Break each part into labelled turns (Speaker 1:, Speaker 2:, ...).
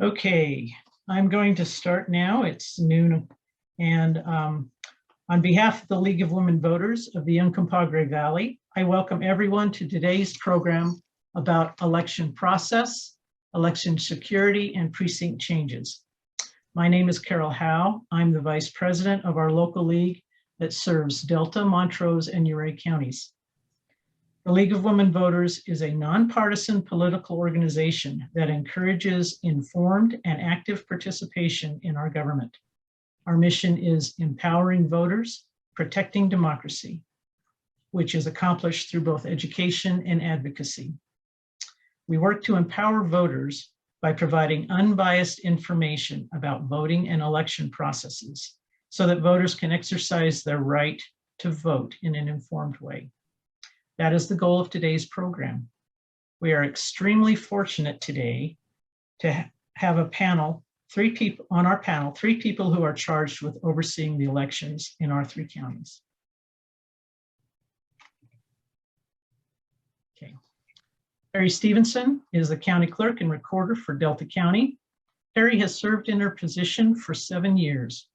Speaker 1: Okay, I'm going to start now. It's noon, and on behalf of the League of Women Voters of the Uncompahgre Valley, I welcome everyone to today's program about election process, election security, and precinct changes. My name is Carol Howe. I'm the Vice President of our local league that serves Delta, Montrose, and Ouray counties. The League of Women Voters is a nonpartisan political organization that encourages informed and active participation in our government. Our mission is empowering voters, protecting democracy, which is accomplished through both education and advocacy. We work to empower voters by providing unbiased information about voting and election processes so that voters can exercise their right to vote in an informed way. That is the goal of today's program. We are extremely fortunate today to have a panel, three people who are charged with overseeing the elections in our three counties. Okay. Teri Stephenson is the county clerk and recorder for Delta County. Teri has served in her position for 7 years.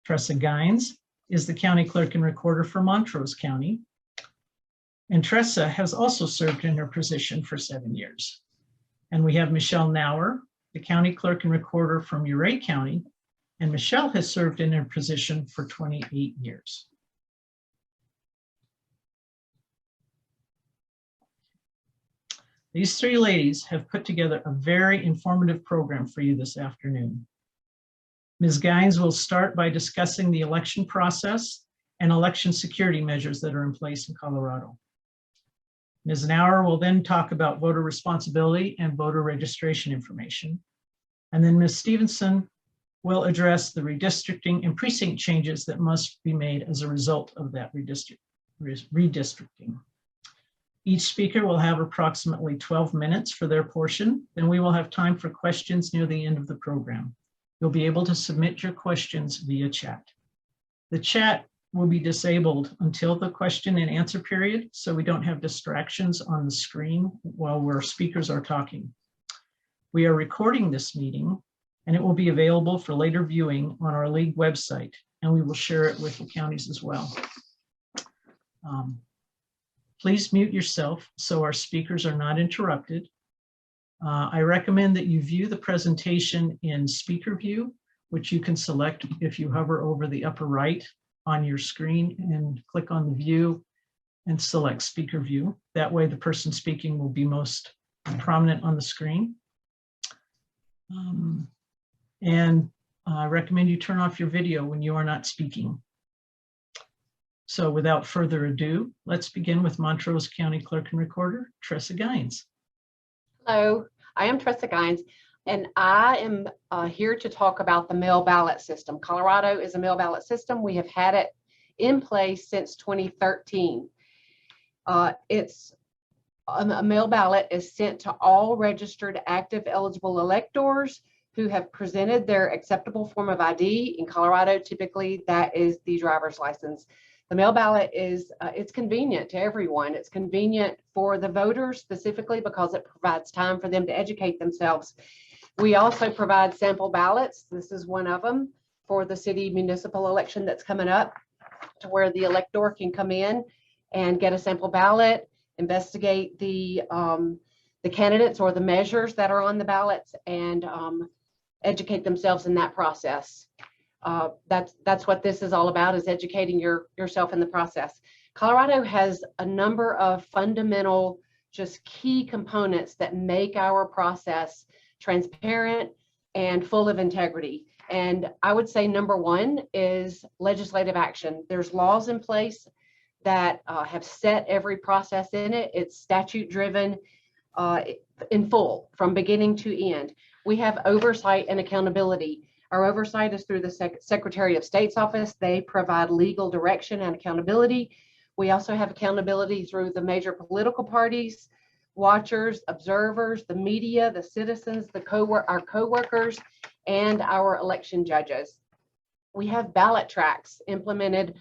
Speaker 1: Tressa Gines is the county clerk and recorder for Montrose County. And Tressa has also served in her position for 7 years. And we have Michelle Nauer, the county clerk and recorder from Ouray County. And Michelle has served in her position for 28 years. These three ladies have put together a very informative program for you this afternoon. Ms. Gines will start by discussing the election process and election security measures that are in place in Colorado. Ms. Nauer will then talk about voter responsibility and voter registration information. And then Ms. Stephenson will address the redistricting and precinct changes that must be made as a result of that redistricting. Each speaker will have approximately 12 minutes for their portion, then we will have time for questions near the end of the program. You'll be able to submit your questions via chat. The chat will be disabled until the question and answer period, so we don't have distractions on the screen while our speakers are talking. We are recording this meeting, and it will be available for later viewing on our league website, and we will share it with the counties as well. Please mute yourself so our speakers are not interrupted. I recommend that you view the presentation in speaker view, which you can select if you hover over the upper right on your screen and click on the view and select speaker view. That way the person speaking will be most prominent on the screen. And I recommend you turn off your video when you are not speaking. So without further ado, let's begin with Montrose County Clerk and Recorder, Tressa Gines.
Speaker 2: Hello, I am Tressa Gines, and I am here to talk about the mail ballot system. Colorado is a mail ballot system. We have had it in place since 2013. It's a mail ballot is sent to all registered active eligible electors who have presented their acceptable form of ID. In Colorado, typically that is the driver's license. The mail ballot is, it's convenient to everyone. It's convenient for the voters specifically because it provides time for them to educate themselves. We also provide sample ballots. This is one of them for the city municipal election that's coming up, to where the elector can come in and get a sample ballot, investigate the candidates or the measures that are on the ballots, and educate themselves in that process. That's what this is all about, is educating yourself in the process. Colorado has a number of fundamental, just key components that make our process transparent and full of integrity. And I would say number one is legislative action. There's laws in place that have set every process in it. It's statute driven in full from beginning to end. We have oversight and accountability. Our oversight is through the Secretary of State's office. They provide legal direction and accountability. We also have accountability through the major political parties, watchers, observers, the media, the citizens, our co-workers, and our election judges. We have ballot tracks implemented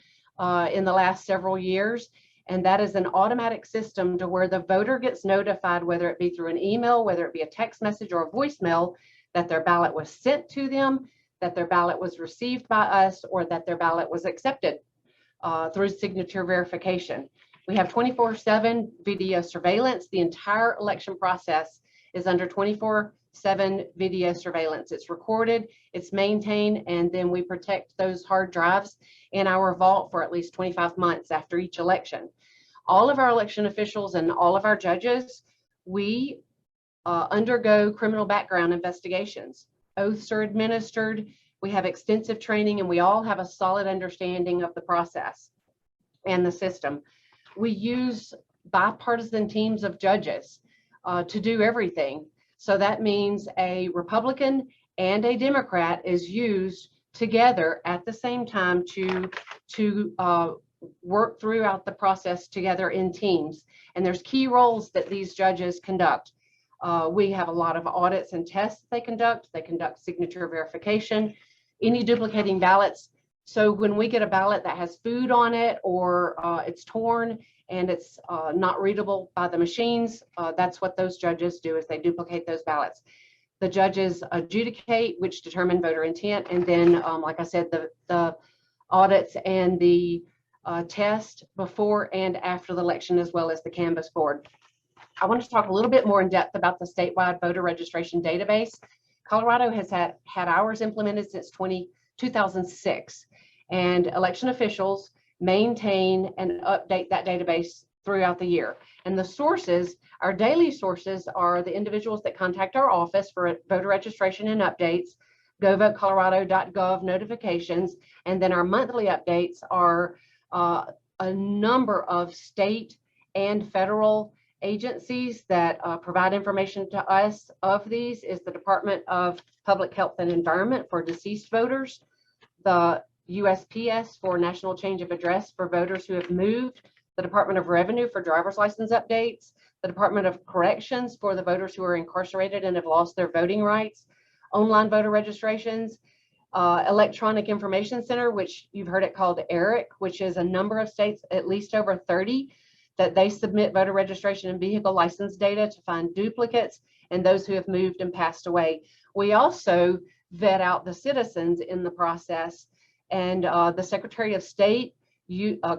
Speaker 2: in the last several years, and that is an automatic system to where the voter gets notified, whether it be through an email, whether it be a text message or a voicemail, that their ballot was sent to them, that their ballot was received by us, or that their ballot was accepted through signature verification. We have 24/7 video surveillance. The entire election process is under 24/7 video surveillance. It's recorded, it's maintained, and then we protect those hard drives in our vault for at least 25 months after each election. All of our election officials and all of our judges, we undergo criminal background investigations. Oaths are administered. We have extensive training, and we all have a solid understanding of the process and the system. We use bipartisan teams of judges to do everything. So that means a Republican and a Democrat is used together at the same time to work throughout the process together in teams. And there's key roles that these judges conduct. We have a lot of audits and tests they conduct. They conduct signature verification, any duplicating ballots. So when we get a ballot that has food on it, or it's torn and it's not readable by the machines, that's what those judges do, is they duplicate those ballots. The judges adjudicate, which determine voter intent. And then, like I said, the audits and the test before and after the election, as well as the canvass board. I want to talk a little bit more in depth about the statewide voter registration database. Colorado has had ours implemented since 2006, and election officials maintain and update that database throughout the year. And the sources, our daily sources, are the individuals that contact our office for voter registration and updates, govotecolorado.gov notifications, and then our monthly updates are a number of state and federal agencies that provide information to us. Of these is the Department of Public Health and Environment for deceased voters, the USPS for national change of address for voters who have moved, the Department of Revenue for driver's license updates, the Department of Corrections for the voters who are incarcerated and have lost their voting rights, online voter registrations, Electronic Information Center, which you've heard it called ERIC, which is a number of states, at least over 30, that they submit voter registration and vehicle license data to find duplicates and those who have moved and passed away. We also vet out the citizens in the process, and the Secretary of State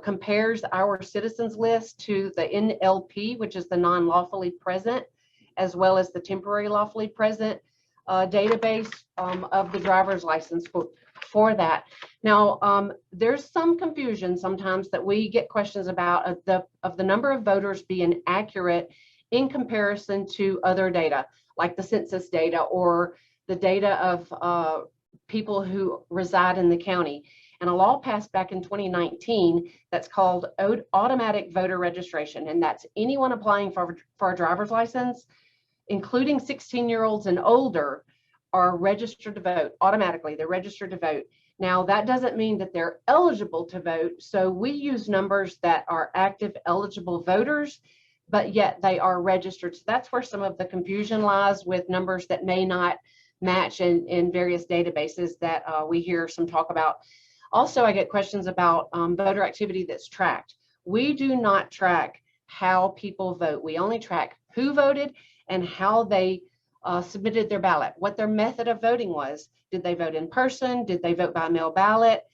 Speaker 2: compares our citizens list to the NLP, which is the non-lawfully present, as well as the temporary lawfully present database of the driver's license for that. Now, there's some confusion sometimes that we get questions about of the number of voters being accurate in comparison to other data, like the census data or the data of people who reside in the county. And a law passed back in 2019 that's called automatic voter registration, and that's anyone applying for a driver's license, including 16-year-olds and older, are registered to vote automatically. They're registered to vote. Now, that doesn't mean that they're eligible to vote. So we use numbers that are active eligible voters, but yet they are registered. So that's where some of the confusion lies, with numbers that may not match in various databases that we hear some talk about. Also, I get questions about voter activity that's tracked. We do not track how people vote. We only track who voted and how they submitted their ballot, what their method of voting was. Did they vote in person? Did they vote by mail ballot?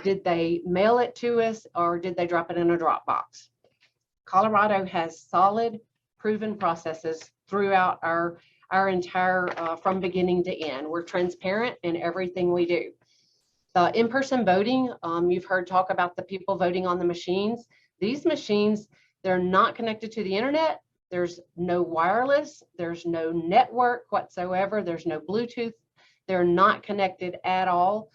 Speaker 2: Did they mail it to us, or did they drop it in a drop box? Colorado has solid, proven processes throughout our entire, from beginning to end. We're transparent in everything we do. The in-person voting, you've heard talk about the people voting on the machines. These machines, they're not connected to the internet. There's no wireless, there's no network whatsoever, there's no Bluetooth. They're not connected at all.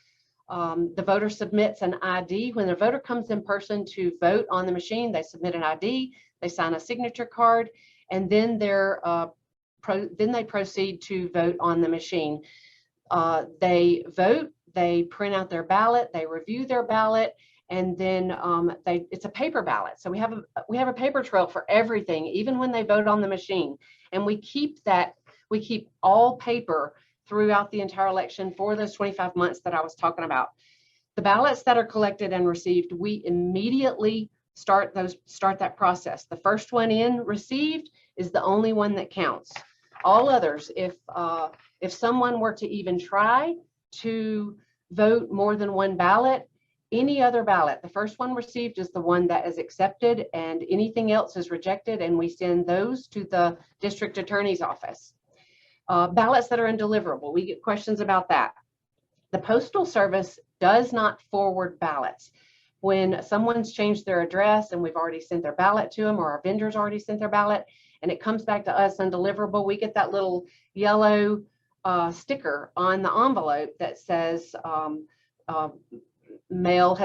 Speaker 2: The voter submits an ID. When the voter comes in person to vote on the machine, they submit an ID, they sign a signature card, and then they proceed to vote on the machine. They vote, they print out their ballot, they review their ballot, and then it's a paper ballot. So we have a paper trail for everything, even when they vote on the machine. And we keep all paper throughout the entire election for those 25 months that I was talking about. The ballots that are collected and received, we immediately start that process. The first one in received is the only one that counts. All others, if someone were to even try to vote more than one ballot, any other ballot, the first one received is the one that is accepted, and anything else is rejected, and we send those to the district attorney's office. Ballots that are undeliverable, we get questions about that. The Postal Service does not forward ballots. When someone's changed their address and we've already sent their ballot to them, or our vendors already sent their ballot, and it comes back to us undeliverable, we get that little yellow sticker on the envelope that says mail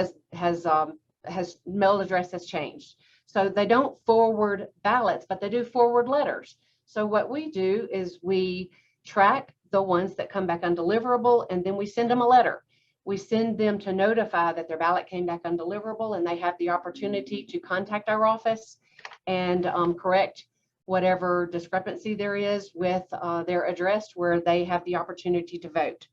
Speaker 2: mail address has changed. So they don't forward ballots, but they do forward letters. So what we do is we track the ones that come back undeliverable, and then we send them a letter. We send them to notify that their ballot came back undeliverable, and they have the opportunity to contact our office and correct whatever discrepancy there is with their address where they have the opportunity to vote.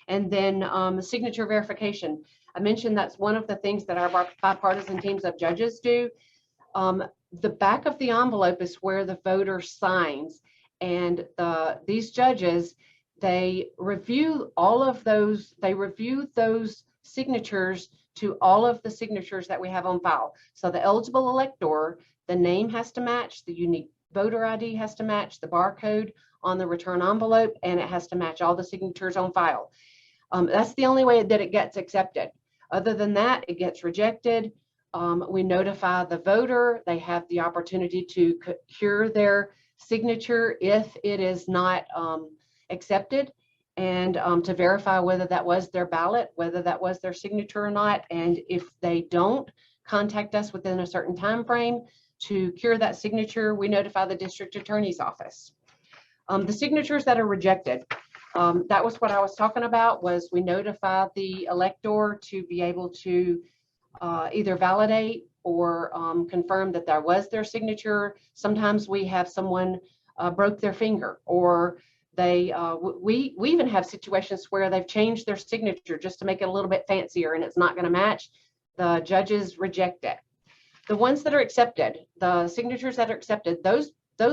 Speaker 2: And then signature verification. I mentioned that's one of the things that our bipartisan teams of judges do. The back of the envelope is where the voter signs, and these judges, they review all of those, they review those signatures to all of the signatures that we have on file. So the eligible elector, the name has to match, the unique voter ID has to match, the barcode on the return envelope, and it has to match all the signatures on file. That's the only way that it gets accepted. Other than that, it gets rejected. We notify the voter. They have the opportunity to cure their signature if it is not accepted, and to verify whether that was their ballot, whether that was their signature or not. And if they don't contact us within a certain time frame to cure that signature, we notify the district attorney's office. The signatures that are rejected, that was what I was talking about, was we notify the elector to be able to either validate or confirm that there was their signature. Sometimes we have someone broke their finger, or they we even have situations where they've changed their signature just to make it a little bit fancier and it's not going to match. The judges reject it. The ones that are accepted, the signatures that are accepted, those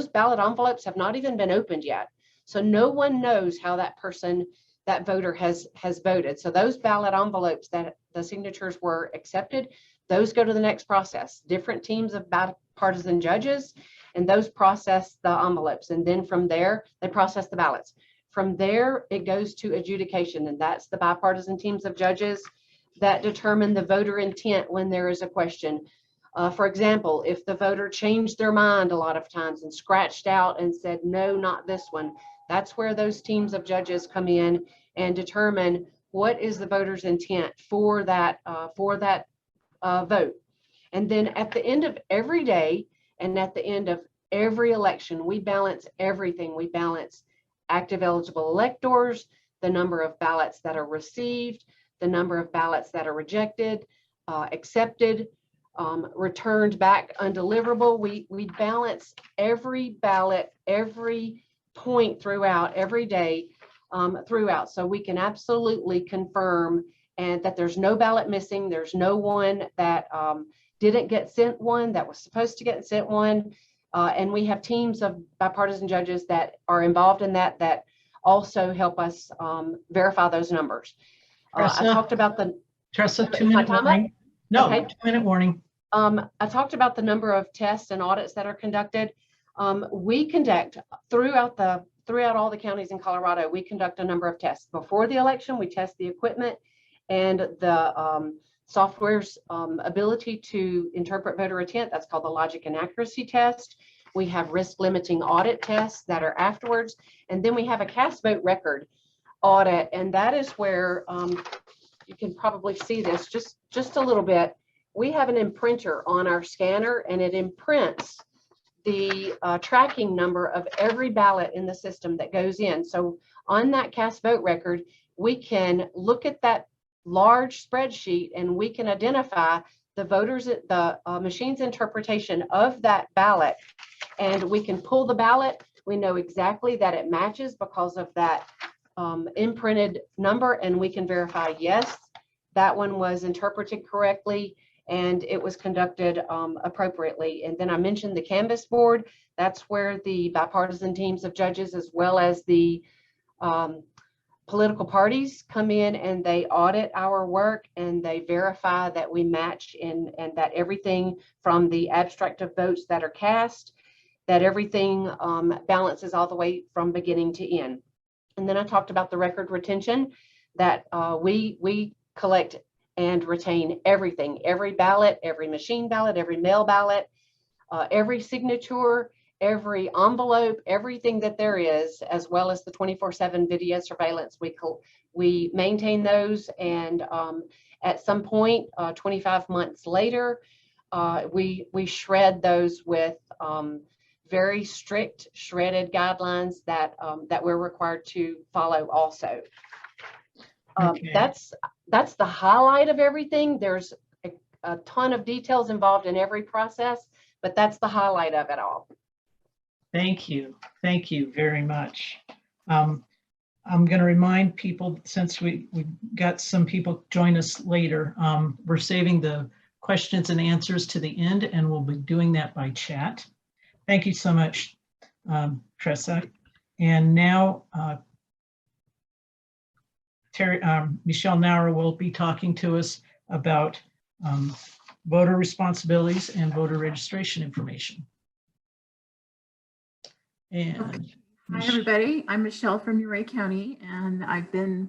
Speaker 2: ballot envelopes have not even been opened yet. So no one knows how that person, that voter has voted. So those ballot envelopes that the signatures were accepted, those go to the next process. Different teams of bipartisan judges, and those process the envelopes. And then from there, they process the ballots. From there, it goes to adjudication, and that's the bipartisan teams of judges that determine the voter intent when there is a question. For example, if the voter changed their mind a lot of times and scratched out and said, no, not this one, that's where those teams of judges come in and determine what is the voter's intent for that vote. And then at the end of every day and at the end of every election, we balance everything. We balance active eligible electors, the number of ballots that are received, the number of ballots that are rejected, accepted, returned back undeliverable. We balance every ballot, every point throughout, every day throughout, so we can absolutely confirm and that there's no ballot missing. There's no one that didn't get sent one that was supposed to get sent one. And we have teams of bipartisan judges that are involved in that also help us verify those numbers. I talked about the
Speaker 1: Tressa, 2-minute warning. No, okay. 2-minute warning.
Speaker 2: I talked about the number of tests and audits that are conducted. We conduct throughout all the counties in Colorado, we conduct a number of tests. Before the election, we test the equipment and the software's ability to interpret voter intent. That's called the logic and accuracy test. We have risk limiting audit tests that are afterwards. And then we have a cast vote record audit. And that is where you can probably see this just a little bit. We have an imprinter on our scanner, and it imprints the tracking number of every ballot in the system that goes in. So on that cast vote record, we can look at that large spreadsheet and we can identify the voters, the machine's interpretation of that ballot, and we can pull the ballot. We know exactly that it matches because of that imprinted number, and we can verify, yes, that one was interpreted correctly and it was conducted appropriately. And then I mentioned the canvas board. That's where the bipartisan teams of judges, as well as the political parties, come in and they audit our work and they verify that we match and that everything from the abstract of votes that are cast, that everything balances all the way from beginning to end. And then I talked about the record retention, that we collect and retain everything, every ballot, every machine ballot, every mail ballot, every signature, every envelope, everything that there is, as well as the 24/7 video surveillance. We maintain those, and at some point, 25 months later, we shred those with very strict shredded guidelines that we're required to follow also.
Speaker 1: Okay.
Speaker 2: That's the highlight of everything. There's a ton of details involved in every process, but that's the highlight of it all.
Speaker 1: Thank you. Thank you very much. I'm going to remind people, since we got some people join us later, we're saving the questions and answers to the end, and we'll be doing that by chat. Thank you so much, Tressa. And now Michelle Nauer will be talking to us about voter responsibilities and voter registration information. And
Speaker 3: okay. Hi, everybody. I'm Michelle from Uray County, and I've been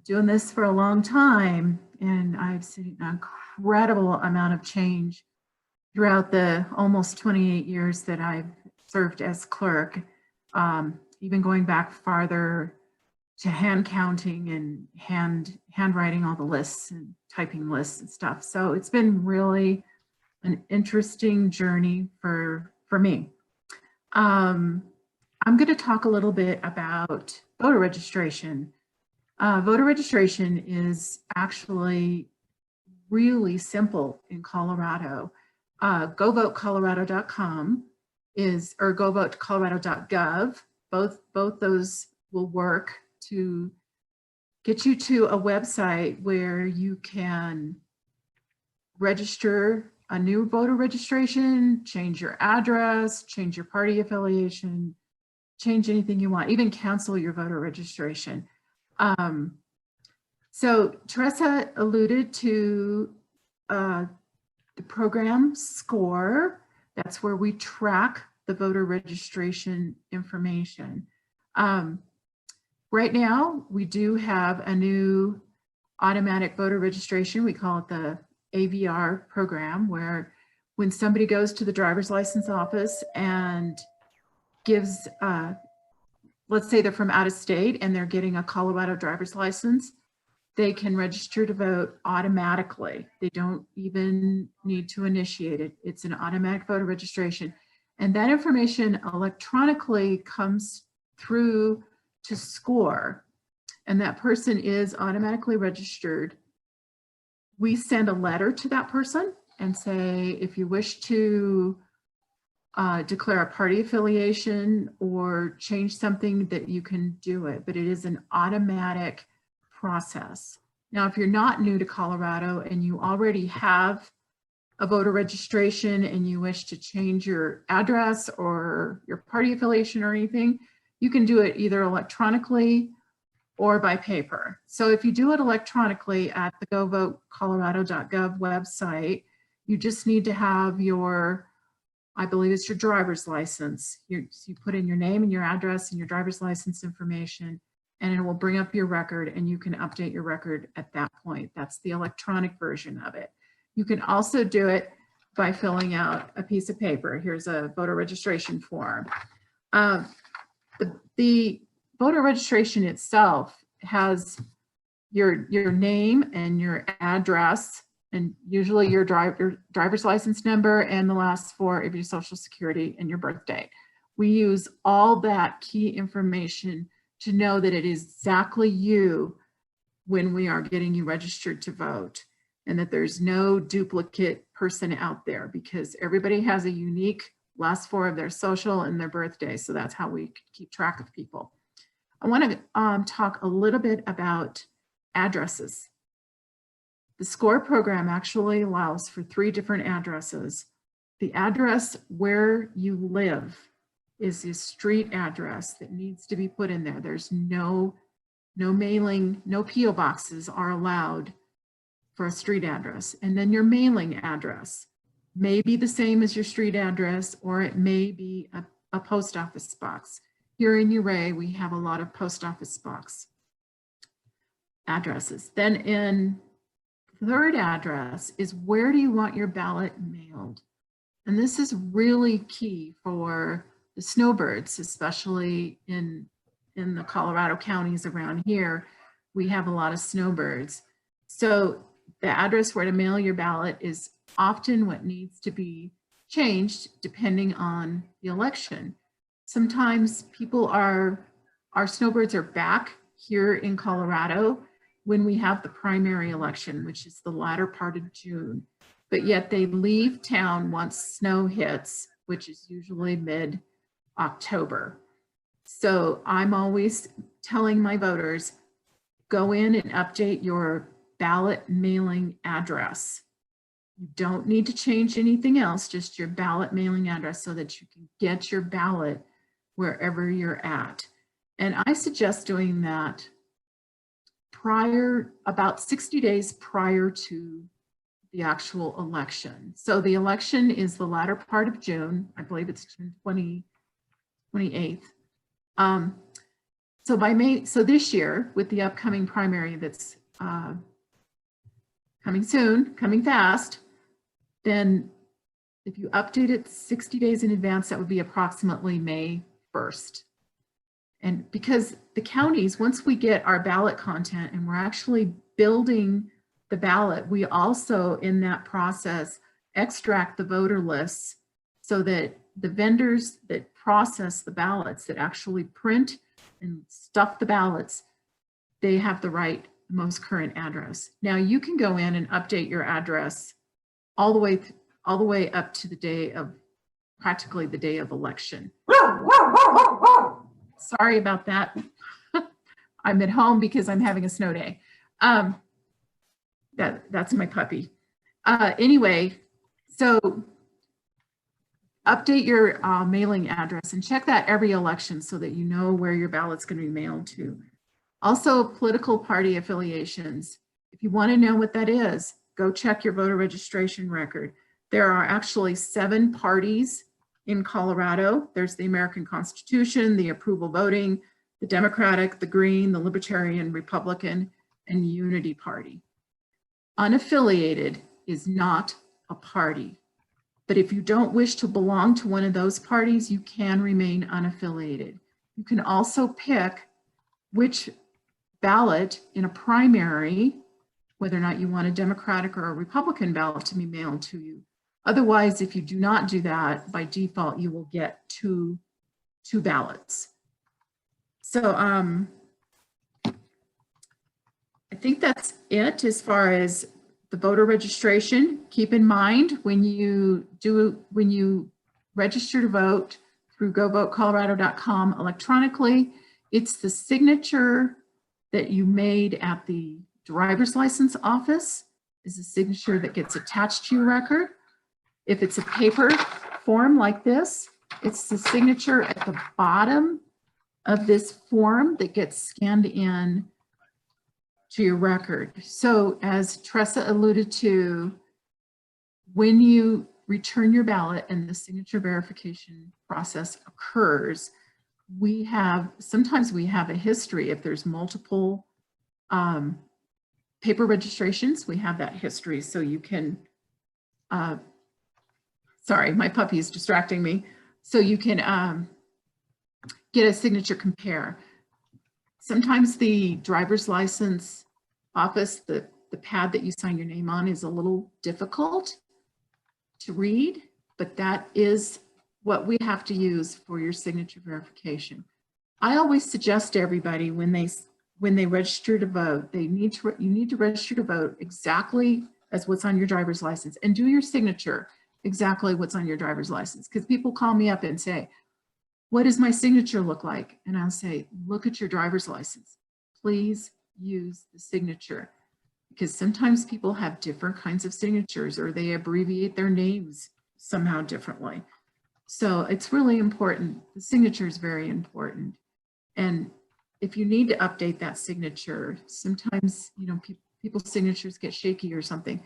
Speaker 3: doing this for a long time, and I've seen an incredible amount of change throughout the almost 28 years that I've served as clerk, even going back farther to hand counting and handwriting all the lists and typing lists and stuff. So it's been really an interesting journey for me. I'm going to talk a little bit about voter registration. Voter registration is actually really simple in Colorado. GoVoteColorado.com is, or GoVoteColorado.gov. Both those will work to get you to a website where you can register a new voter registration, change your address, change your party affiliation, change anything you want, even cancel your voter registration. So Teresa alluded to the program SCORE. That's where we track the voter registration information. Right now, we do have a new automatic voter registration. We call it the AVR program, where when somebody goes to the driver's license office and gives, let's say they're from out of state and they're getting a Colorado driver's license, they can register to vote automatically. They don't even need to initiate it. It's an automatic voter registration. And that information electronically comes through to SCORE, and that person is automatically registered. We send a letter to that person and say, if you wish to declare a party affiliation or change something, that you can do it, but it is an automatic process. Now, if you're not new to Colorado and you already have a voter registration and you wish to change your address or your party affiliation or anything, you can do it either electronically or by paper. So if you do it electronically at the GoVoteColorado.gov website, you just need to have your, I believe it's your driver's license. You put in your name and your address and your driver's license information, and it will bring up your record, and you can update your record at that point. That's the electronic version of it. You can also do it by filling out a piece of paper. Here's a voter registration form. The voter registration itself has your name and your address, and usually your driver's license number and the last four of your social security and your birth date. We use all that key information to know that it is exactly you when we are getting you registered to vote, and that there's no duplicate person out there, because everybody has a unique last four of their social and their birthday. So that's how we keep track of people. I want to talk a little bit about addresses. The SCORE program actually allows for 3 different addresses. The address where you live is the street address that needs to be put in there. There's no mailing, no PO boxes are allowed for a street address. And then your mailing address may be the same as your street address, or it may be a post office box. Here in Uray, we have a lot of post office box addresses. Then in third address is, where do you want your ballot mailed? And this is really key for the snowbirds, especially in the Colorado counties around here. We have a lot of snowbirds. So the address where to mail your ballot is often what needs to be changed depending on the election. Sometimes our snowbirds are back here in Colorado when we have the primary election, which is the latter part of June, but yet they leave town once snow hits, which is usually mid-October. So I'm always telling my voters, go in and update your ballot mailing address. You don't need to change anything else, just your ballot mailing address, so that you can get your ballot wherever you're at. And I suggest doing that about 60 days prior to the actual election. So the election is the latter part of June. I believe it's June 28th. So by May, so this year with the upcoming primary that's coming soon, coming fast, then if you update it 60 days in advance, that would be approximately May 1st. And because the counties, once we get our ballot content and we're actually building the ballot, we also in that process extract the voter lists so that the vendors that process the ballots, that actually print and stuff the ballots, they have the right, most current address. Now you can go in and update your address all the way up to the day of, practically the day of election. Sorry about that. I'm at home because I'm having a snow day. That's my puppy. Anyway, so update your mailing address and check that every election so that you know where your ballot's going to be mailed to. Also, political party affiliations. If you want to know what that is, go check your voter registration record. There are actually 7 parties in Colorado. There's the American Constitution, the Approval Voting, the Democratic, the Green, the Libertarian, Republican, and Unity Party. Unaffiliated is not a party. But if you don't wish to belong to one of those parties, you can remain unaffiliated. You can also pick which ballot in a primary, whether or not you want a Democratic or a Republican ballot to be mailed to you. Otherwise, if you do not do that, by default, you will get two ballots. So I think that's it as far as the voter registration. Keep in mind when you register to vote through govotecolorado.com electronically, it's the signature that you made at the driver's license office is a signature that gets attached to your record. If it's a paper form like this, it's the signature at the bottom of this form that gets scanned in to your record. So as Tressa alluded to, when you return your ballot and the signature verification process occurs, sometimes we have a history. If there's multiple paper registrations, we have that history. So you can, sorry, my puppy is distracting me. So you can get a signature compare. Sometimes the driver's license office, the pad that you sign your name on is a little difficult to read, but that is what we have to use for your signature verification. I always suggest to everybody when they register to vote, you need to register to vote exactly as what's on your driver's license and do your signature exactly what's on your driver's license. Because people call me up and say, what does my signature look like? And I'll say, look at your driver's license. Please use the signature, because sometimes people have different kinds of signatures or they abbreviate their names somehow differently. So it's really important. The signature is very important. And if you need to update that signature, sometimes, people's signatures get shaky or something.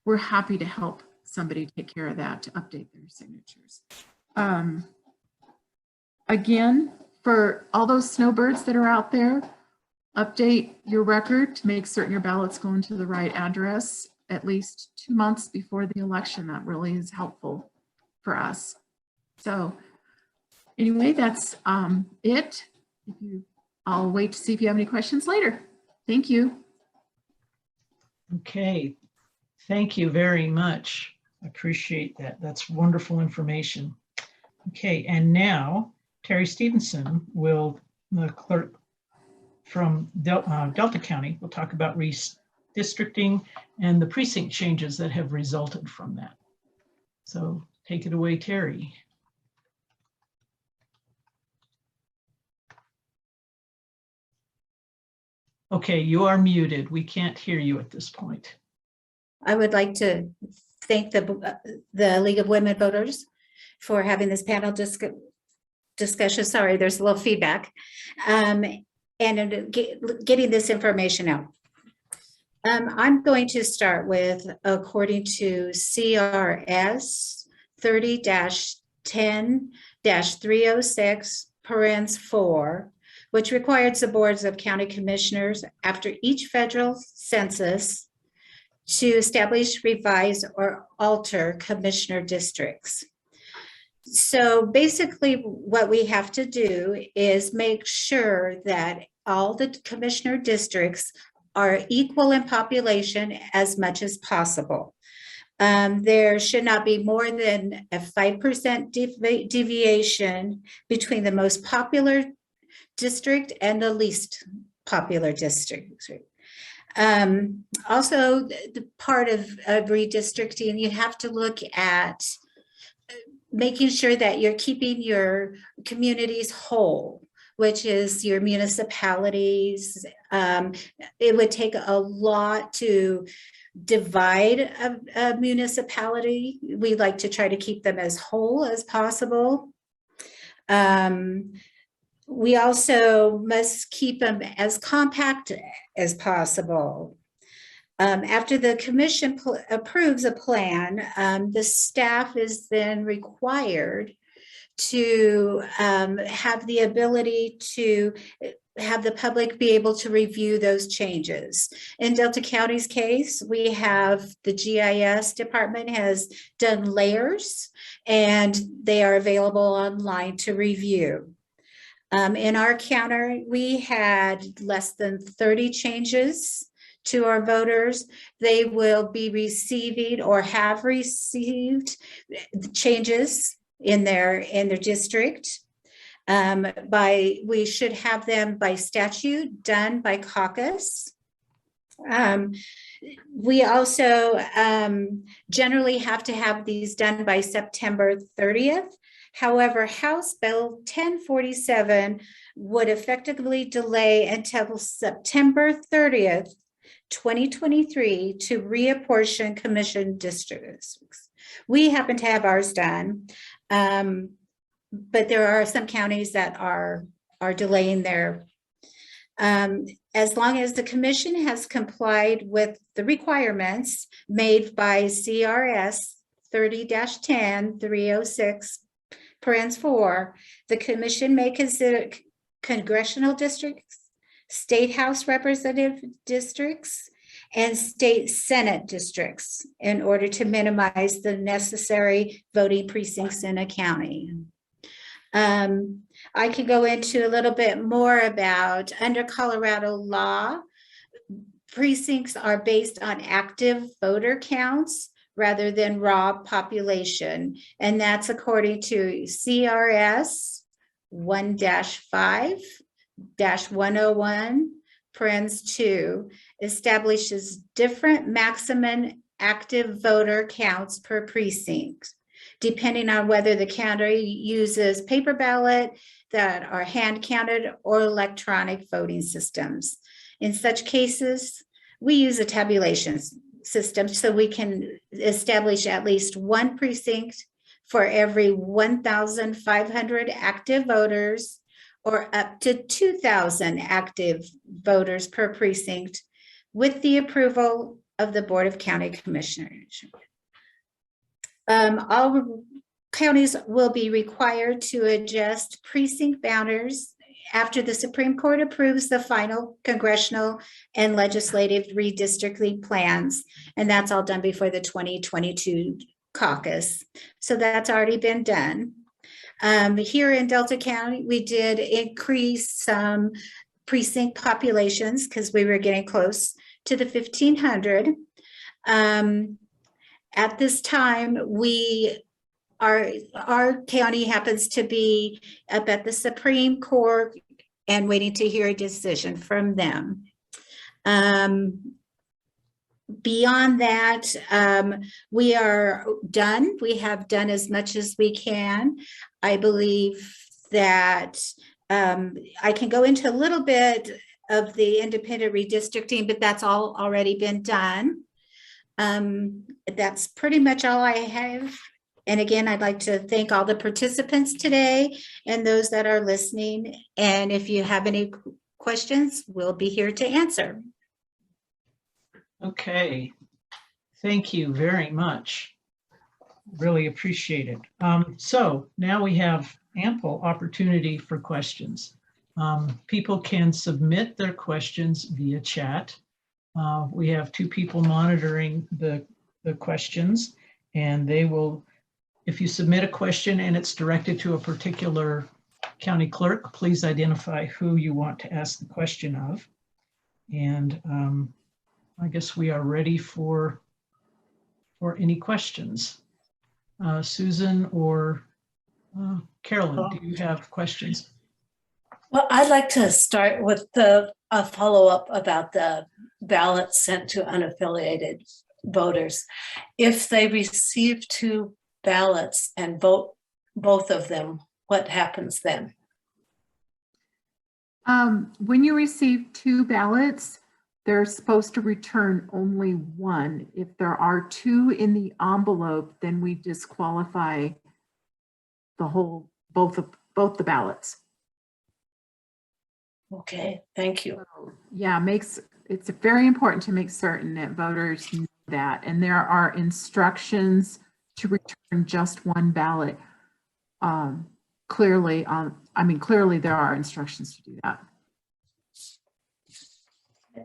Speaker 3: We're happy to help somebody take care of that, to update their signatures. Again, for all those snowbirds that are out there, update your record to make certain your ballot's going to the right address at least 2 months before the election. That really is helpful for us. So anyway, that's it. I'll wait to see if you have any questions later. Thank you.
Speaker 1: Okay, thank you very much. I appreciate that. That's wonderful information. Okay, and now Teri Stephenson the clerk from Delta County, will talk about redistricting and the precinct changes that have resulted from that. So take it away, Teri. Okay, you are muted. We can't hear you at this point.
Speaker 4: I would like to thank the League of Women Voters for having this panel discussion. Sorry, there's a little feedback. And getting this information out. I'm going to start with, according to CRS 30-10-306, parens 4, which requires the boards of county commissioners after each federal census to establish, revise, or alter commissioner districts. So basically what we have to do is make sure that all the commissioner districts are equal in population as much as possible. There should not be more than a 5% deviation between the most popular district and the least popular district. Also, the part of redistricting, you have to look at making sure that you're keeping your communities whole, which is your municipalities. It would take a lot to divide a municipality. We like to try to keep them as whole as possible. We also must keep them as compact as possible. After the commission approves a plan, the staff is then required to have the ability to have the public be able to review those changes. In Delta County's case, we have the GIS department has done layers and they are available online to review. In our county, we had less than 30 changes to our voters. They will be receiving or have received changes in their district. We should have them by statute done by caucus. We also generally have to have these done by September 30th. However, House Bill 1047 would effectively delay until September 30th, 2023 to reapportion commission districts. We happen to have ours done, but there are some counties that are delaying their. As long as the commission has complied with the requirements made by CRS 30-10-306, parens 4, the commission may consider congressional districts, state house representative districts, and state senate districts in order to minimize the necessary voting precincts in a county. I can go into a little bit more about, under Colorado law, precincts are based on active voter counts rather than raw population. And that's according to CRS 1-5-101, parens 2, establishes different maximum active voter counts per precinct, depending on whether the county uses paper ballot that are hand counted or electronic voting systems. In such cases, we use a tabulation system so we can establish at least one precinct for every 1,500 active voters or up to 2,000 active voters per precinct with the approval of the Board of County Commissioners. All counties will be required to adjust precinct boundaries after the Supreme Court approves the final congressional and legislative redistricting plans. And that's all done before the 2022 caucus. So that's already been done. Here in Delta County, we did increase some precinct populations because we were getting close to the 1,500. At this time, our county happens to be up at the Supreme Court and waiting to hear a decision from them. Beyond that, we are done. We have done as much as we can. I believe that I can go into a little bit of the independent redistricting, but that's all already been done. That's pretty much all I have. And again, I'd like to thank all the participants today and those that are listening. And if you have any questions, we'll be here to answer.
Speaker 1: Okay, thank you very much. Really appreciate it. So now we have ample opportunity for questions. People can submit their questions via chat. We have two people monitoring the questions, and they will, if you submit a question and it's directed to a particular county clerk, please identify who you want to ask the question of. And I guess we are ready for any questions. Susan or Carolyn, do you have questions?
Speaker 5: Well, I'd like to start with a follow-up about the ballots sent to unaffiliated voters. If they receive 2 ballots and vote both of them, what happens then?
Speaker 3: When you receive 2 ballots, they're supposed to return only 1. If there are 2 in the envelope, then we disqualify both the ballots.
Speaker 5: Okay, thank you.
Speaker 3: So, yeah, it's very important to make certain that voters know that. And there are instructions to return just 1 ballot. Clearly there are instructions to do that.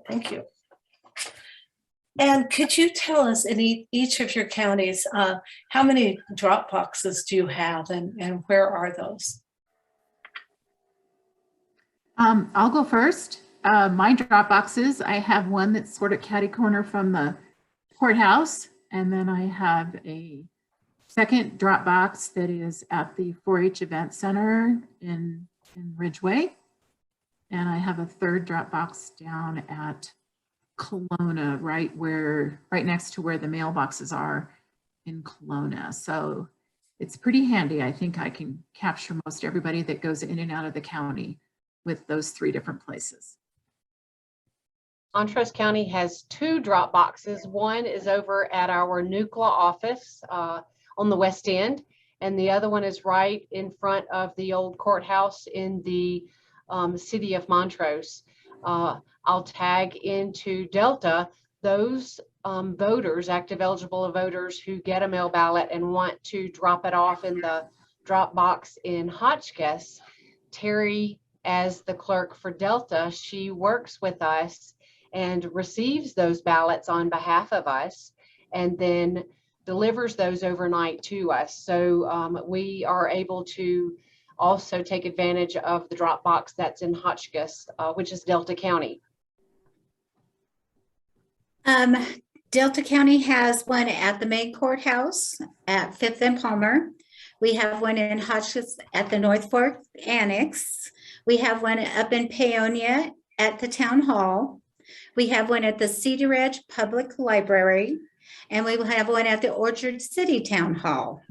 Speaker 5: Thank you. And could you tell us in each of your counties, how many drop boxes do you have and where are those?
Speaker 3: I'll go first. My drop boxes, I have one that's sort of catty corner from the courthouse. And then I have a second drop box that is at the 4-H Event Center in Ridgeway. And I have a third drop box down at Kelowna, right next to where the mailboxes are in Kelowna. So it's pretty handy. I think I can capture most everybody that goes in and out of the county with those 3 different places.
Speaker 2: Montrose County has 2 drop boxes. One is over at our NUCLA office on the west end, and the other one is right in front of the old courthouse in the city of Montrose. I'll tag into Delta those voters, active eligible voters who get a mail ballot and want to drop it off in the drop box in Hotchkiss. Teri, as the clerk for Delta, she works with us and receives those ballots on behalf of us and then delivers those overnight to us. So we are able to also take advantage of the drop box that's in Hotchkiss, which is Delta County.
Speaker 4: Delta County has one at the main courthouse at 5th and Palmer. We have one in Hotchkiss at the North Fork Annex. We have one up in Paonia at the Town Hall. We have one at the Cedar Ridge Public Library, and we will have one at the Orchard City Town Hall.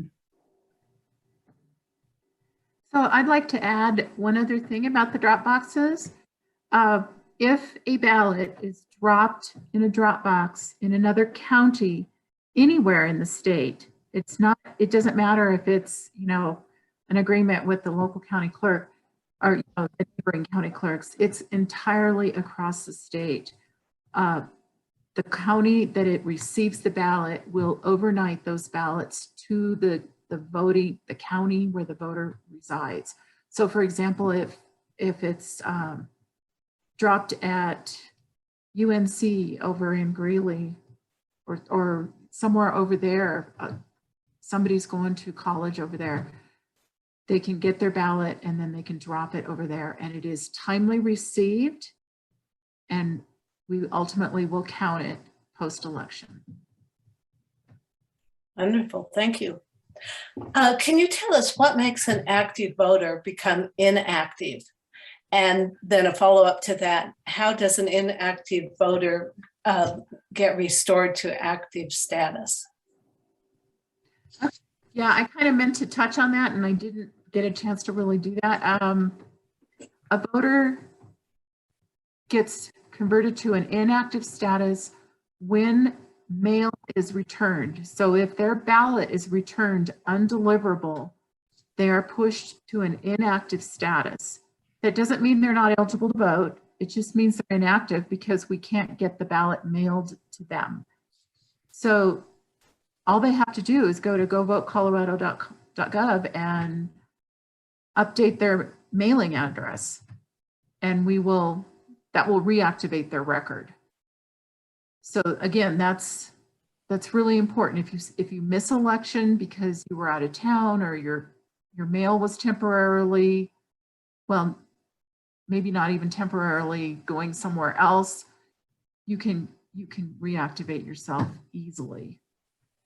Speaker 3: So I'd like to add one other thing about the drop boxes. If a ballot is dropped in a drop box in another county, anywhere in the state, it doesn't matter if it's, an agreement with the local county clerk or the neighboring county clerks. It's entirely across the state. The county that it receives the ballot will overnight those ballots to the county where the voter resides. So for example, if it's dropped at UNC over in Greeley or somewhere over there, somebody's going to college over there, they can get their ballot and then they can drop it over there, and it is timely received, and we ultimately will count it post-election.
Speaker 5: Wonderful, thank you. Can you tell us what makes an active voter become inactive? And then a follow-up to that, how does an inactive voter get restored to active status?
Speaker 3: Yeah, I kind of meant to touch on that and I didn't get a chance to really do that. A voter gets converted to an inactive status when mail is returned. So if their ballot is returned undeliverable, they are pushed to an inactive status. That doesn't mean they're not eligible to vote. It just means they're inactive because we can't get the ballot mailed to them. So all they have to do is go to govotecolorado.gov and update their mailing address, and that will reactivate their record. So again, that's really important. If you miss election because you were out of town or your mail was temporarily, well, maybe not even temporarily going somewhere else, you can reactivate yourself easily.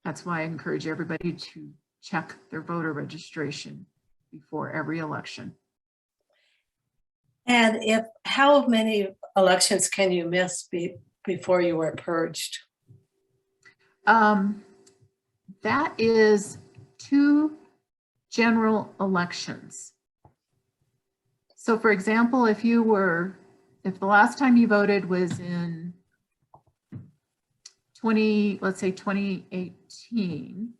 Speaker 3: That's why I encourage everybody to check their voter registration before every election.
Speaker 5: And how many elections can you miss before you were purged?
Speaker 3: That is 2 general elections. So for example, if the last time you voted was in let's say 2018,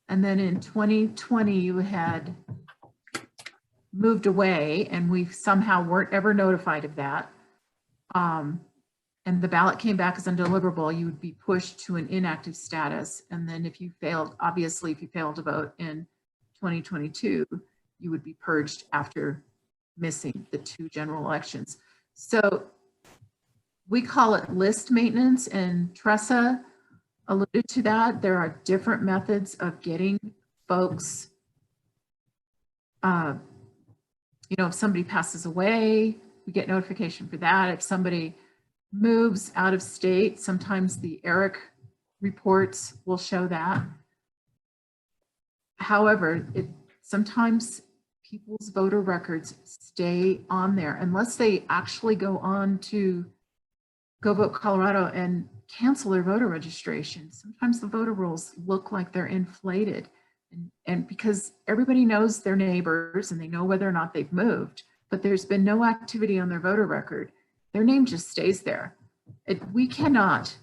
Speaker 3: and then in 2020 you had moved away and we somehow weren't ever notified of that, and the ballot came back as undeliverable, you would be pushed to an inactive status. And then if you failed to vote in 2022, you would be purged after missing the 2 general elections. So we call it list maintenance, and Tressa alluded to that. There are different methods of getting folks, if somebody passes away, we get notification for that. If somebody moves out of state, sometimes the ERIC reports will show that. However, sometimes people's voter records stay on there unless they actually go on to Go Vote Colorado and cancel their voter registration. Sometimes the voter rolls look like they're inflated, and because everybody knows their neighbors and they know whether or not they've moved, but there's been no activity on their voter record, their name just stays there. We cannot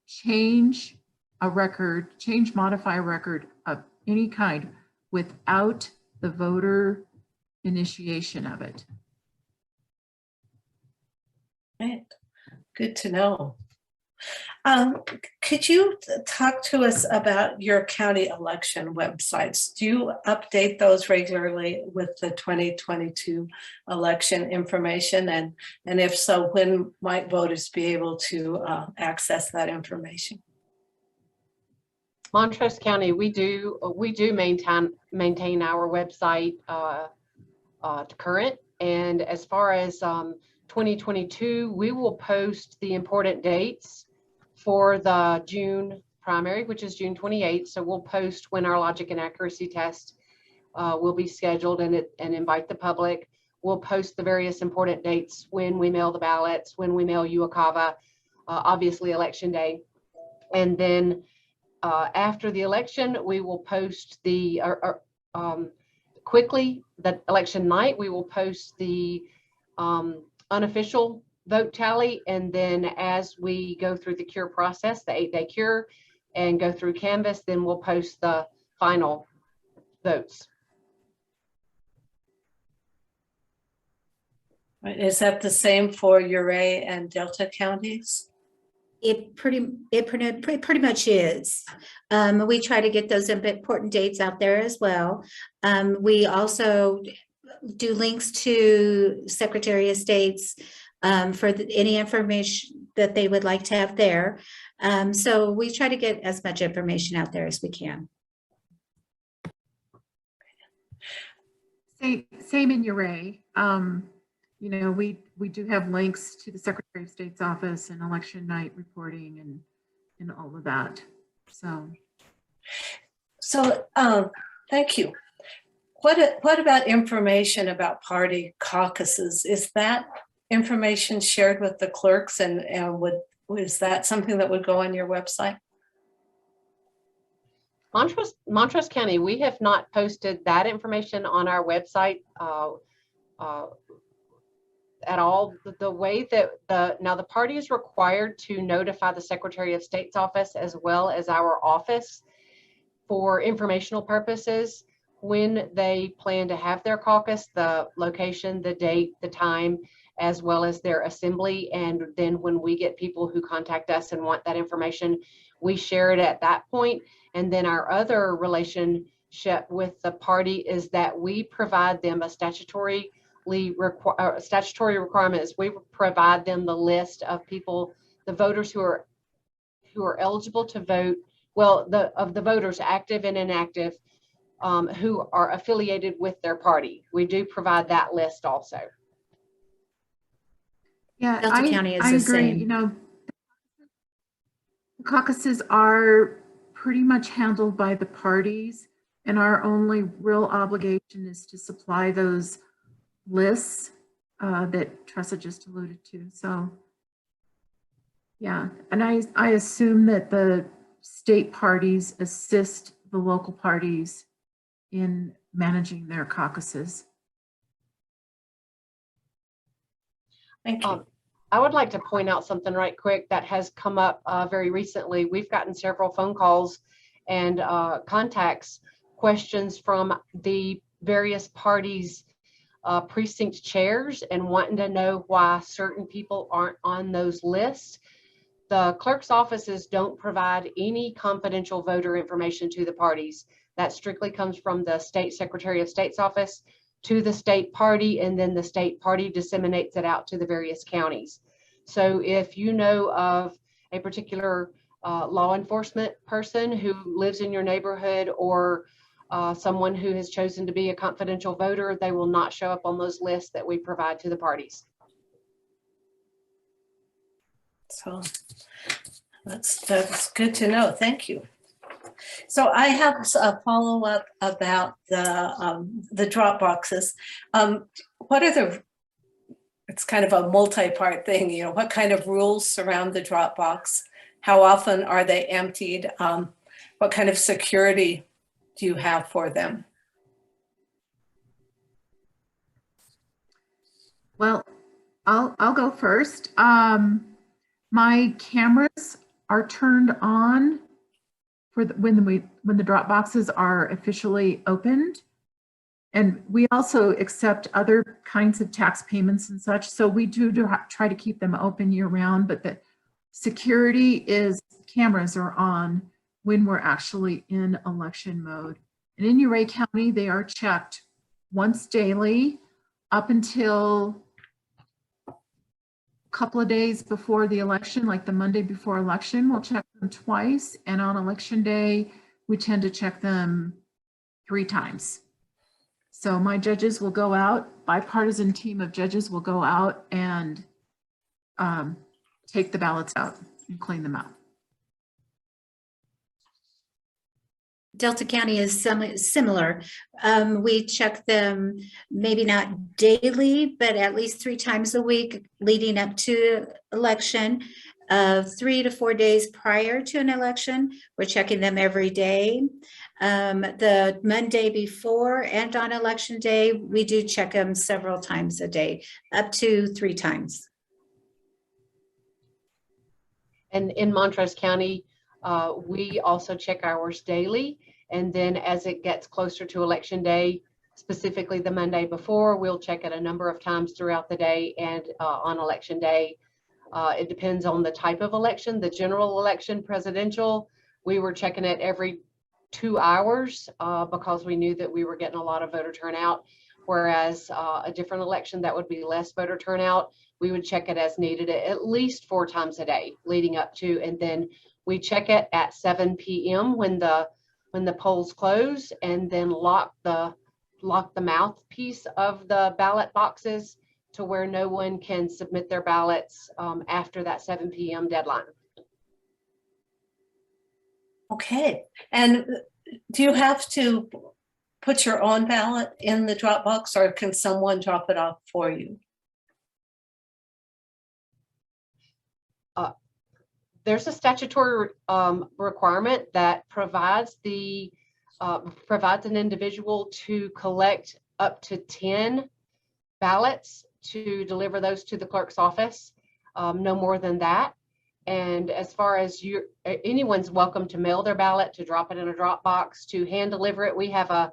Speaker 3: change a record, modify a record of any kind without the voter initiation of it.
Speaker 5: Right. Good to know. Could you talk to us about your county election websites? Do you update those regularly with the 2022 election information? And if so, when might voters be able to access that information?
Speaker 2: Montrose County, we do maintain our website to current. And as far as 2022, we will post the important dates for the June primary, which is June 28th. So we'll post when our logic and accuracy test will be scheduled and invite the public. We'll post the various important dates when we mail the ballots, when we mail UACAVA, obviously election day. And then after the election, we will post quickly, that election night, we will post the unofficial vote tally. And then as we go through the cure process, the 8-day cure, and go through canvas, then we'll post the final votes.
Speaker 5: Is that the same for Uray and Delta counties?
Speaker 4: It pretty much is. We try to get those important dates out there as well. We also do links to Secretary of State's for any information that they would like to have there. So we try to get as much information out there as we can.
Speaker 3: Same in Uray. You know, we do have links to the Secretary of State's office and election night reporting and all of that. So
Speaker 5: Thank you. What about information about party caucuses? Is that information shared with the clerks, and is that something that would go on your website?
Speaker 2: Montrose County, we have not posted that information on our website at all. The way that now the party is required to notify the Secretary of State's office as well as our office for informational purposes when they plan to have their caucus, the location, the date, the time, as well as their assembly. And then when we get people who contact us and want that information, we share it at that point. And then our other relationship with the party is that we provide them a statutory requirement is we provide them the list of people, the voters who are eligible to vote. Well, of the voters, active and inactive, who are affiliated with their party. We do provide that list also.
Speaker 3: yeah,
Speaker 4: Delta County is
Speaker 3: I
Speaker 4: the
Speaker 3: agree.
Speaker 4: same.
Speaker 3: You know, the caucuses are pretty much handled by the parties, and our only real obligation is to supply those lists that Tressa just alluded to. So yeah, and I assume that the state parties assist the local parties in managing their caucuses.
Speaker 5: Thank you.
Speaker 2: I would like to point out something right quick that has come up very recently. We've gotten several phone calls and contacts, questions from the various parties' precinct chairs and wanting to know why certain people aren't on those lists. The clerk's offices don't provide any confidential voter information to the parties. That strictly comes from the state Secretary of State's office to the state party, and then the state party disseminates it out to the various counties. So if you know of a particular law enforcement person who lives in your neighborhood, or someone who has chosen to be a confidential voter, they will not show up on those lists that we provide to the parties.
Speaker 5: So that's good to know. Thank you. So I have a follow-up about the drop boxes. What are it's kind of a multi-part thing, you know, what kind of rules surround the drop box? How often are they emptied? What kind of security do you have for them?
Speaker 3: Well, I'll go first. My cameras are turned on for when the drop boxes are officially opened, and we also accept other kinds of tax payments and such. So we do try to keep them open year round, but the security cameras are on when we're actually in election mode. And in Uray County, they are checked once daily up until a couple of days before the election, like the Monday before election, we'll check them twice. And on election day, we tend to check them 3 times. So my judges will go out, bipartisan team of judges will go out and take the ballots out and clean them out.
Speaker 4: Delta County is similar. We check them maybe not daily, but at least 3 times a week leading up to election. 3 to 4 days prior to an election, we're checking them every day. The Monday before and on election day, we do check them several times a day, up to 3 times.
Speaker 2: And in Montrose County, We also check ours daily. And then as it gets closer to election day, specifically the Monday before, we'll check it a number of times throughout the day. And on election day, it depends on the type of election. The general election, presidential, we were checking it every 2 hours because we knew that we were getting a lot of voter turnout. Whereas a different election that would be less voter turnout, we would check it as needed at least 4 times a day leading up to, and then we check it at 7 p.m. when the polls close, and then lock the mouthpiece of the ballot boxes to where no one can submit their ballots after that 7 p.m. deadline.
Speaker 5: Okay. And do you have to put your own ballot in the drop box, or can someone drop it off for you?
Speaker 2: There's a statutory requirement that provides an individual to collect up to 10 ballots to deliver those to the clerk's office, no more than that. And as far as anyone's welcome to mail their ballot, to drop it in a drop box, to hand deliver it. We have a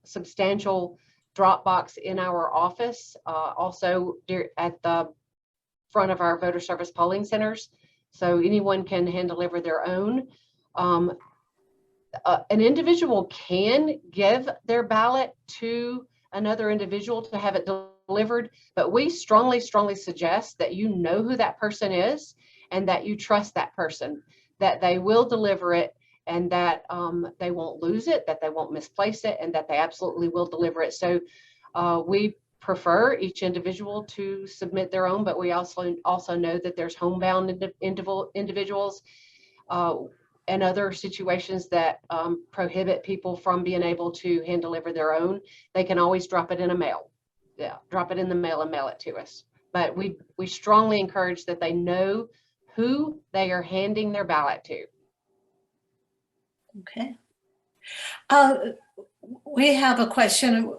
Speaker 2: substantial drop box in our office, also at the front of our voter service polling centers. So anyone can hand deliver their own. An individual can give their ballot to another individual to have it delivered, but we strongly suggest that you know who that person is and that you trust that person, that they will deliver it, and that they won't lose it, that they won't misplace it, and that they absolutely will deliver it. So we prefer each individual to submit their own, but we also know that there's homebound individuals and other situations that prohibit people from being able to hand deliver their own. They can always drop it in a mail. Yeah, drop it in the mail and mail it to us. But we strongly encourage that they know who they are handing their ballot to.
Speaker 5: Okay. We have a question,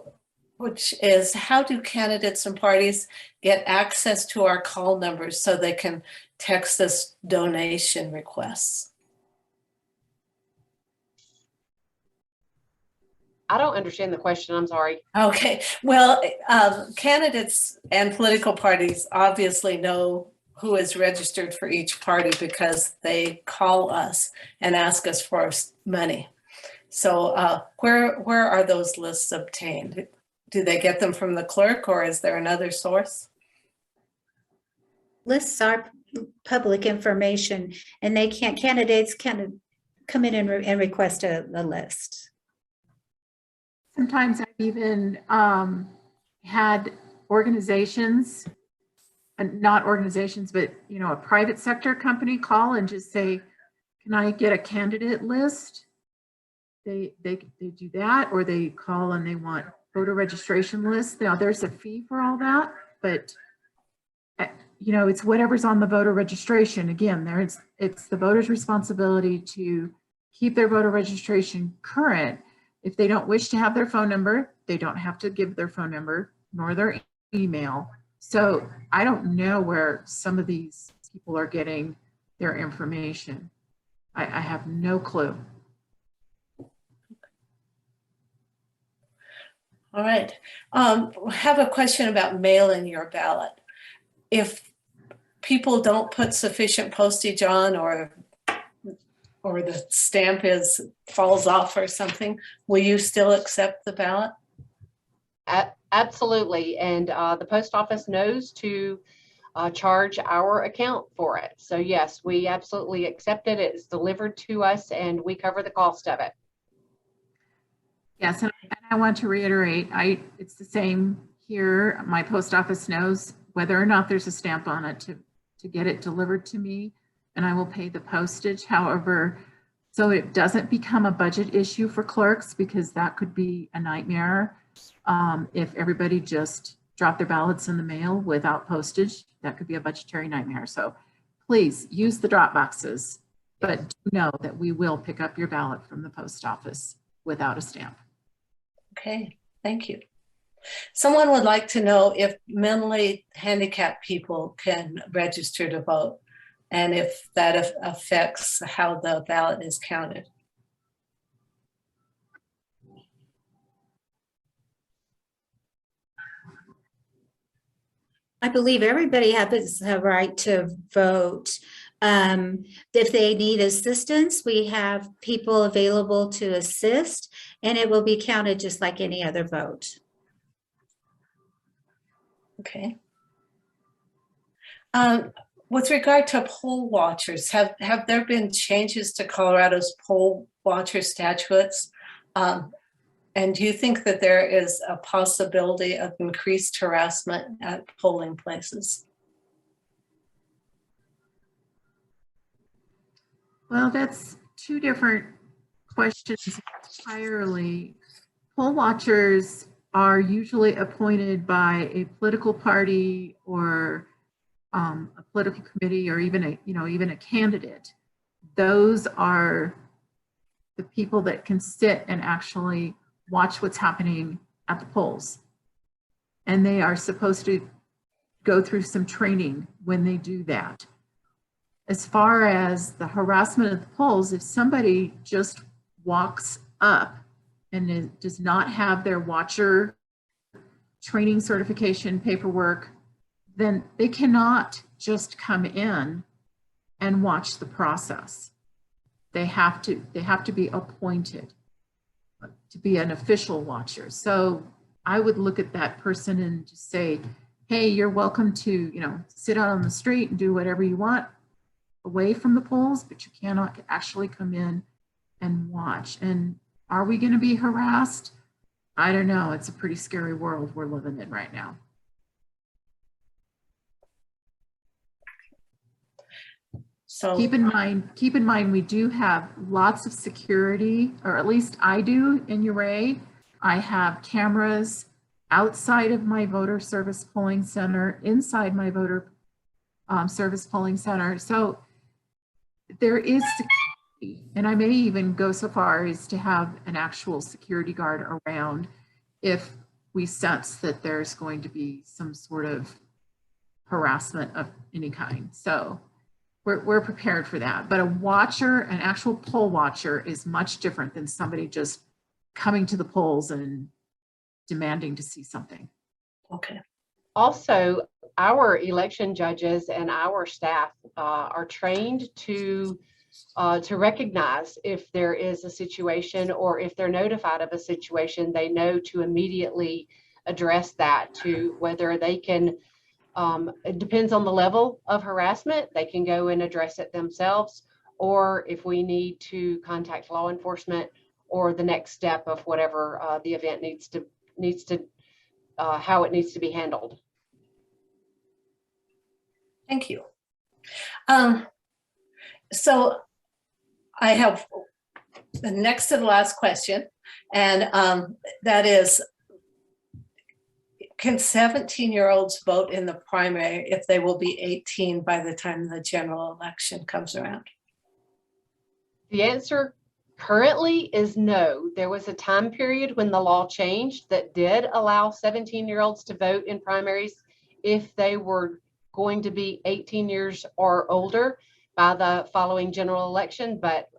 Speaker 5: which is, how do candidates and parties get access to our call numbers so they can text us donation requests?
Speaker 2: I don't understand the question. I'm sorry.
Speaker 5: Okay, well, candidates and political parties obviously know who is registered for each party because they call us and ask us for money. So where are those lists obtained? Do they get them from the clerk, or is there another source?
Speaker 4: Lists are public information, and candidates can come in and request a list.
Speaker 3: Sometimes I've even had organizations, not organizations, but a private sector company call and just say, "Can I get a candidate list?" They do that, or they call and they want voter registration lists. Now there's a fee for all that, but it's whatever's on the voter registration. Again, it's the voter's responsibility to keep their voter registration current. If they don't wish to have their phone number, they don't have to give their phone number nor their email. So I don't know where some of these people are getting their information. I have no clue.
Speaker 5: All right. I have a question about mailing your ballot. If people don't put sufficient postage on, or the stamp falls off or something, will you still accept the ballot?
Speaker 2: Absolutely. And the post office knows to charge our account for it. So yes, we absolutely accept it. It's delivered to us and we cover the cost of it.
Speaker 3: Yes, and I want to reiterate, it's the same here. My post office knows whether or not there's a stamp on it to get it delivered to me, and I will pay the postage. However, so it doesn't become a budget issue for clerks, because that could be a nightmare. If everybody just dropped their ballots in the mail without postage, that could be a budgetary nightmare. So please use the drop boxes, but do know that we will pick up your ballot from the post office without a stamp.
Speaker 5: Okay, thank you. Someone would like to know if mentally handicapped people can register to vote. and if that affects how the ballot is counted.
Speaker 4: I believe everybody has a right to vote. If they need assistance, we have people available to assist, and it will be counted just like any other vote.
Speaker 5: Okay. With regard to poll watchers, have there been changes to Colorado's poll watcher statutes? And do you think that there is a possibility of increased harassment at polling places?
Speaker 3: Well, that's two different questions entirely. Poll watchers are usually appointed by a political party or a political committee, or even a candidate. Those are the people that can sit and actually watch what's happening at the polls. And they are supposed to go through some training when they do that. As far as the harassment at the polls, if somebody just walks up and does not have their watcher training certification paperwork, then they cannot just come in and watch the process. They have to be appointed to be an official watcher. So I would look at that person and just say, hey, you're welcome to, sit out on the street and do whatever you want away from the polls, but you cannot actually come in and watch. And are we going to be harassed? I don't know. It's a pretty scary world we're living in right now.
Speaker 5: So
Speaker 3: keep in mind, we do have lots of security, or at least I do in Ouray. I have cameras outside of my voter service polling center, inside my voter service polling center. So there is security, and I may even go so far as to have an actual security guard around if we sense that there's going to be some sort of harassment of any kind. So we're prepared for that. But an actual poll watcher is much different than somebody just coming to the polls and demanding to see something.
Speaker 5: okay.
Speaker 2: Also, our election judges and our staff are trained to recognize if there is a situation, or if they're notified of a situation, they know to immediately address that, to whether they can, it depends on the level of harassment, they can go and address it themselves, or if we need to contact law enforcement, or the next step of whatever the event needs to how it needs to be handled.
Speaker 5: Thank you. So I have the next to the last question, and that is, can 17-year-olds vote in the primary if they will be 18 by the time the general election comes around?
Speaker 2: The answer currently is no. There was a time period when the law changed that did allow 17-year-olds to vote in primaries if they were going to be 18 years or older by the following general election. But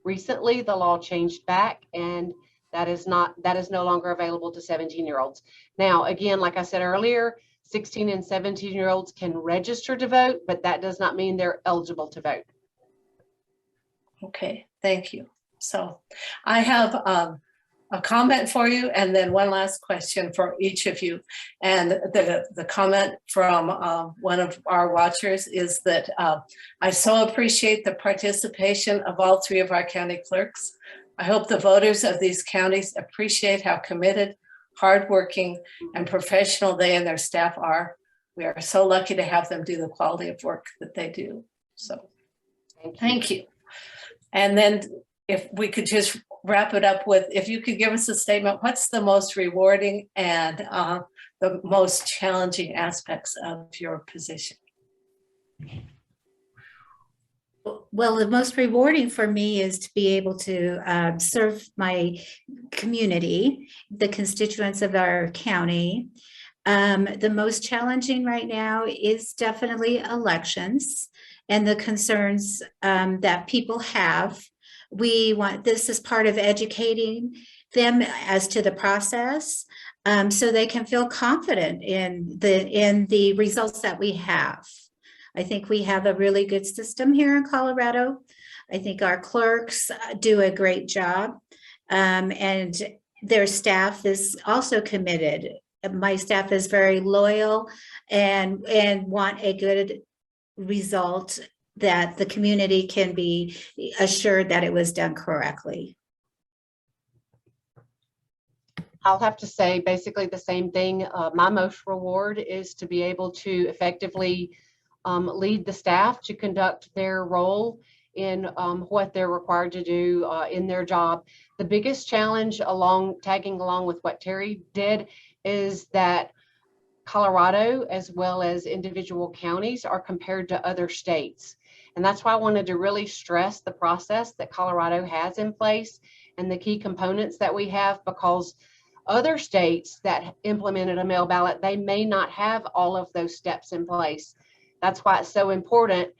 Speaker 2: recently the law changed back, and that is no longer available to 17-year-olds. Now, again, like I said earlier, 16 and 17-year-olds can register to vote, but that does not mean they're eligible to vote.
Speaker 5: Okay, thank you. So I have a comment for you, and then one last question for each of you. And the comment from one of our watchers is that I so appreciate the participation of all three of our county clerks. I hope the voters of these counties appreciate how committed, hardworking, and professional they and their staff are. We are so lucky to have them do the quality of work that they do. So thank you. And then if we could just wrap it up with, if you could give us a statement, what's the most rewarding and the most challenging aspects of your position?
Speaker 4: Well, the most rewarding for me is to be able to serve my community, the constituents of our county. The most challenging right now is definitely elections. and the concerns that people have. We want this as part of educating them as to the process, so they can feel confident in the results that we have. I think we have a really good system here in Colorado. I think our clerks do a great job, and their staff is also committed. My staff is very loyal and want a good result, that the community can be assured that it was done correctly.
Speaker 2: I'll have to say basically the same thing. My most reward is to be able to effectively lead the staff to conduct their role in what they're required to do in their job. The biggest challenge tagging along with what Teri did is that Colorado, as well as individual counties, are compared to other states. And that's why I wanted to really stress the process that Colorado has in place and the key components that we have, because other states that implemented a mail ballot, they may not have all of those steps in place. That's why it's so important.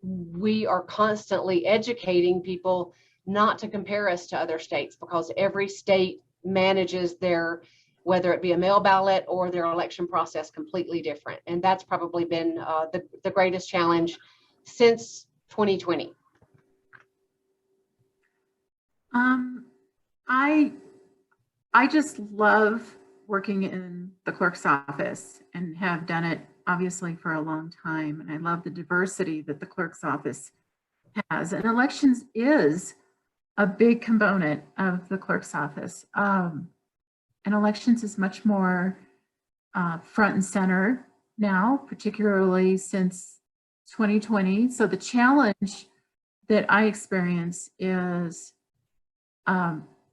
Speaker 2: We are constantly educating people not to compare us to other states, because every state manages their, whether it be a mail ballot or their election process, completely different. And that's probably been the greatest challenge since 2020.
Speaker 3: I just love working in the clerk's office and have done it obviously for a long time. And I love the diversity that the clerk's office has. And elections is a big component of the clerk's office. And elections is much more front and center now, particularly since 2020. So the challenge that I experience is,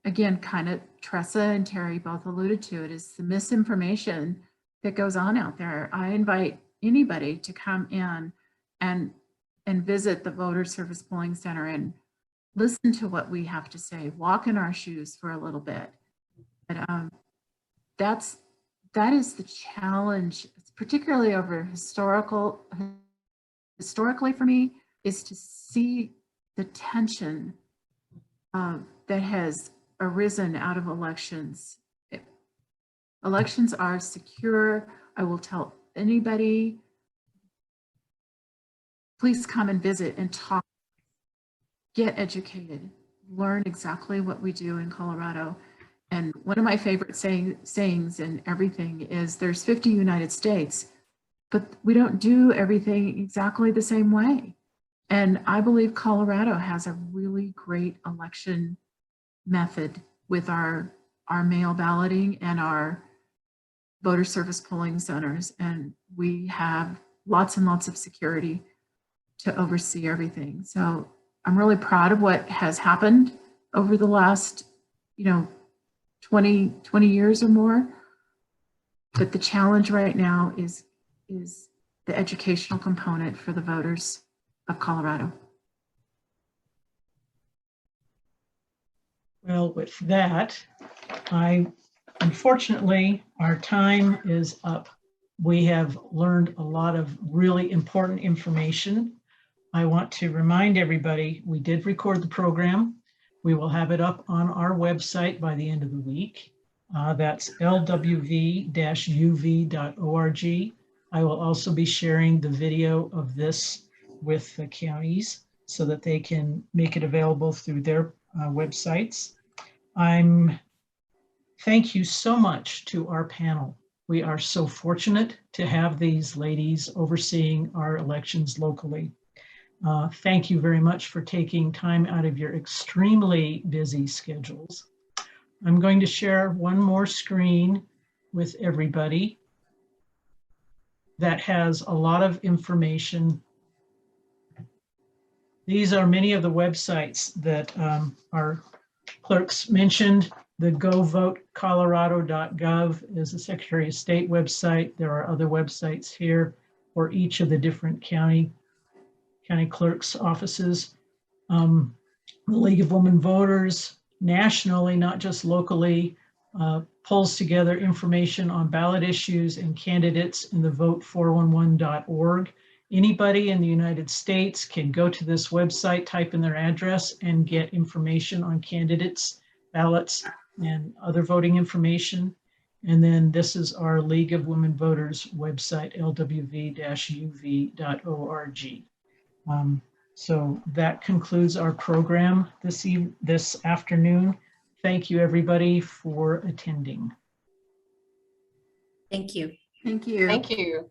Speaker 3: again, kind of Tressa and Teri both alluded to it, is the misinformation that goes on out there. I invite anybody to come in and visit the Voter Service Polling Center and listen to what we have to say, walk in our shoes for a little bit. But that is the challenge, particularly over historically for me, is to see the tension that has arisen out of elections. Elections are secure. I will tell anybody, please come and visit and talk, get educated, learn exactly what we do in Colorado. And one of my favorite sayings in everything is there's 50 United States, but we don't do everything exactly the same way. And I believe Colorado has a really great election method with our mail balloting and our voter service polling centers. And we have lots and lots of security to oversee everything. So I'm really proud of what has happened over the last, 20 years or more. But the challenge right now is the educational component for the voters of Colorado.
Speaker 1: Well, with that, unfortunately, our time is up. We have learned a lot of really important information. I want to remind everybody, we did record the program. We will have it up on our website by the end of the week. That's lwv-uv.org. I will also be sharing the video of this with the counties so that they can make it available through their websites. Thank you so much to our panel. We are so fortunate to have these ladies overseeing our elections locally. Thank you very much for taking time out of your extremely busy schedules. I'm going to share one more screen with everybody that has a lot of information. These are many of the websites that our clerks mentioned. The govotecolorado.gov is the Secretary of State website. There are other websites here for each of the different county clerks' offices. The League of Women Voters nationally, not just locally. pulls together information on ballot issues and candidates in the vote411.org. Anybody in the United States can go to this website, type in their address, and get information on candidates, ballots, and other voting information. And then this is our League of Women Voters website, lwv-uv.org. So that concludes our program this afternoon. Thank you, everybody, for attending.
Speaker 4: Thank you.
Speaker 3: Thank you.
Speaker 2: Thank you.